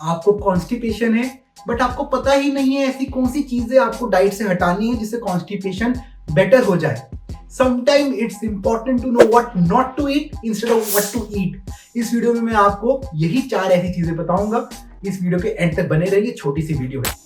आपको कॉन्स्टिपेशन है बट आपको पता ही नहीं है ऐसी कौन सी चीजें आपको डाइट से हटानी है जिससे कॉन्स्टिपेशन बेटर हो जाए। Sometime it's important to know what not to eat instead of what to eat. इस वीडियो में मैं आपको यही 4 ऐसी चीजें बताऊंगा। इस वीडियो के एंड तक बने रहिए, छोटी सी वीडियो है।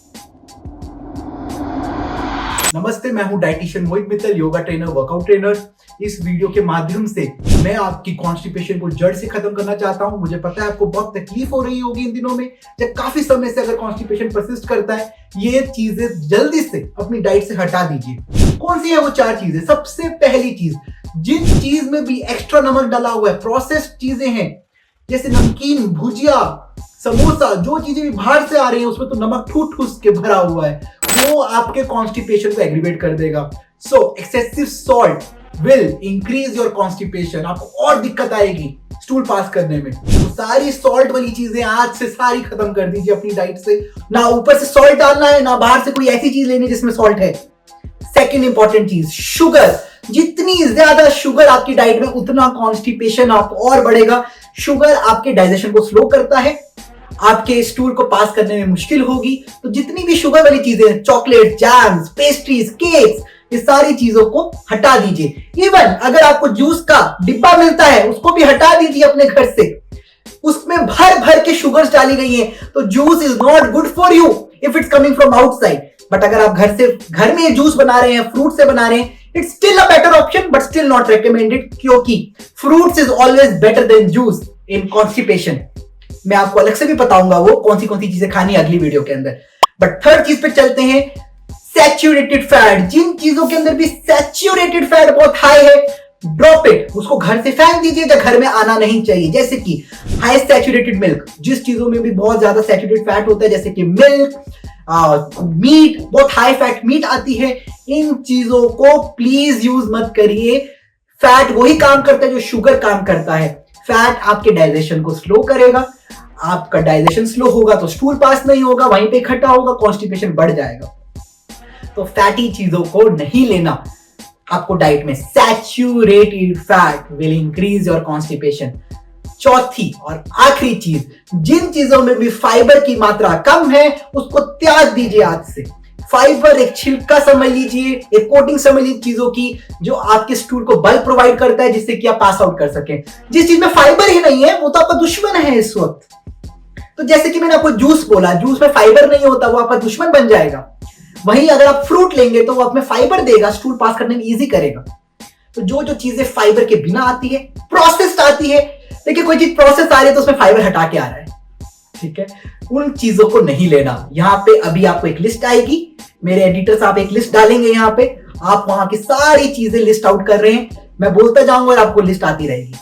नमस्ते, मैं हूं dietitian Mohit Mittal, yoga trainer, workout trainer. इस वीडियो के माध्यम से मैं आपकी कॉन्स्टिपेशन को जड़ से खत्म करना चाहता हूं। मुझे पता है आपको बहुत तकलीफ हो रही होगी इन दिनों में, जब काफी समय से अगर कॉन्स्टिपेशन परसिस्ट करता है। ये चीजें जल्दी से अपनी डाइट से हटा दीजिए। कौन सी है वो 4 चीजें? सबसे पहली चीज, जिन चीज में भी एक्स्ट्रा नमक डाला हुआ है, प्रोसेस्ड चीजें हैं जैसे नमकीन, भुजिया, समोसा, जो चीजें भी बाहर से आ रही है उसमें तो नमक ठूस के भरा हुआ है, वो आपके कॉन्स्टिपेशन को एग्रीवेट कर देगा। सो excessive salt will increase your constipation. आपको और दिक्कत आएगी स्टूल पास करने में। तो सारी सॉल्ट वाली चीजें आज से सारी खत्म कर दीजिए अपनी डाइट से। ना ऊपर से सॉल्ट डालना है, ना बाहर से कोई ऐसी चीज लेनी जिसमें सॉल्ट है। सेकेंड इंपॉर्टेंट चीज, शुगर। जितनी ज्यादा शुगर आपकी डाइट में उतना कॉन्स्टिपेशन आप और बढ़ेगा। शुगर आपके डाइजेशन को स्लो करता है, आपके स्टूल को पास करने में मुश्किल होगी। तो जितनी भी शुगर वाली चीजें, चॉकलेट, जैम्स, पेस्ट्रीज, केक्स, ये सारी चीजों को हटा दीजिए। इवन अगर आपको जूस का डिब्बा मिलता है उसको भी हटा दीजिए अपने घर से। उसमें भर भर के शुगर्स डाली गई है, तो juice is not good for you if it's coming from outside. But अगर आप घर में जूस बना रहे हैं, फ्रूट से बना रहे हैं, it's still a better option but still not recommended, क्योंकि fruits is always better than juice in constipation. मैं आपको अलग से भी बताऊंगा वो कौन सी चीजें खानी है अगली वीडियो के अंदर। बट थर्ड चीज पे चलते हैं, सैचुरेटेड फैट। जिन चीजों के अंदर भी सैचुरेटेड फैट बहुत हाई है, ड्रॉप इट, उसको घर से फेंक दीजिए जो घर में आना नहीं चाहिए। जैसे कि हाई सैचुरेटेड मिल्क, जिस चीजों में भी बहुत ज्यादा सैचुरेटेड फैट होता है, जैसे कि मिल्क, मीट, बहुत हाई फैट मीट आती है, इन चीजों को प्लीज यूज मत करिए। फैट वही काम करता है जो शुगर काम करता है। फैट आपके डाइजेशन को स्लो करेगा, आपका डाइजेशन स्लो होगा तो स्टूल पास नहीं होगा, वहीं पे इकट्ठा होगा, कॉन्स्टिपेशन बढ़ जाएगा। तो फैटी चीजों को नहीं लेना आपको डाइट में। Saturated fat will increase your constipation. चौथी और आखिरी चीज, जिन चीजों में भी फाइबर की मात्रा कम है उसको त्याग दीजिए आज से। फाइबर एक छिलका समझ लीजिए, एक कोटिंग समझ लीजिए चीजों की, जो आपके स्टूल को बल प्रोवाइड करता है जिससे कि आप पास आउट कर सकें। जिस चीज में फाइबर ही नहीं है वो तो आपका दुश्मन है इस वक्त। तो जैसे कि मैंने आपको जूस बोला, जूस में फाइबर नहीं होता, वो आपका दुश्मन बन जाएगा। वहीं अगर आप फ्रूट लेंगे तो वो आप में फाइबर देगा, स्टूल पास करने में इजी करेगा। तो जो चीजें फाइबर के बिना आती है, प्रोसेस्ड आती है, देखिए कोई चीज प्रोसेस आ रही है तो उसमें फाइबर हटा के आ रहा है, ठीक है, उन चीजों को नहीं लेना। यहाँ पे अभी आपको एक लिस्ट आएगी, मेरे एडिटर साहब एक लिस्ट डालेंगे यहाँ पे, आप वहां की सारी चीजें लिस्ट आउट कर रहे हैं, मैं बोलता जाऊंगा और आपको लिस्ट आती रहेगी।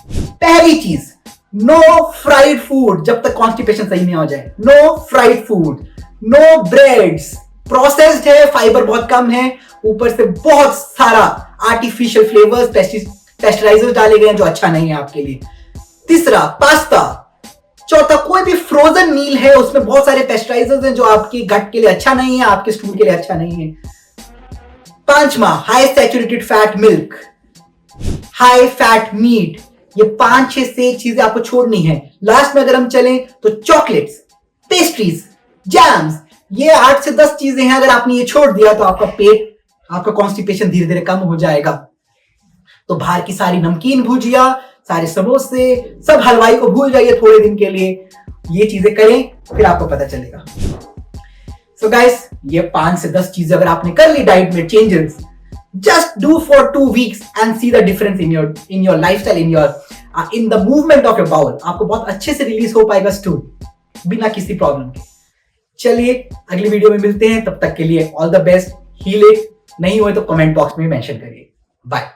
पहली चीज, नो फ्राइड फूड जब तक कॉन्स्टिपेशन सही नहीं हो जाए। No fried food, no breads, processed है, फाइबर बहुत कम है, ऊपर से बहुत सारा आर्टिफिशियल फ्लेवर्स, पेस्चराइजर्स डाले गए हैं जो अच्छा नहीं है आपके लिए। तीसरा, पास्ता। चौथा, कोई भी फ्रोजन मील है उसमें बहुत सारे पेस्चराइजर्स हैं जो आपके गट के लिए अच्छा नहीं है, आपके स्टूल के लिए अच्छा नहीं है। पांचवा, high saturated fat milk, high fat meat. ये 5-6 चीजें आपको छोड़नी है। लास्ट में अगर हम चलें तो चॉकलेट्स, पेस्ट्रीज, जैम्स, ये 8 से 10 चीजें हैं। अगर आपने ये छोड़ दिया तो आपका पेट, आपका कॉन्स्टिपेशन धीरे धीरे कम हो जाएगा। तो बाहर की सारी नमकीन, भुजिया, सारे समोसे, सब हलवाई को भूल जाइए थोड़े दिन के लिए। ये चीजें करें फिर आपको पता चलेगा। सो गाइस, ये 5 से 10 चीजें अगर आपने कर ली डाइट में changes, just do for 2 weeks and see the difference in your lifestyle, in the movement of your bowel. आपको बहुत अच्छे से रिलीज हो पाएगा स्टूल बिना किसी प्रॉब्लम के। चलिए अगली वीडियो में मिलते हैं, तब तक के लिए all the best. Heal it, नहीं हुए तो कमेंट बॉक्स में मेंशन करिए। बाय।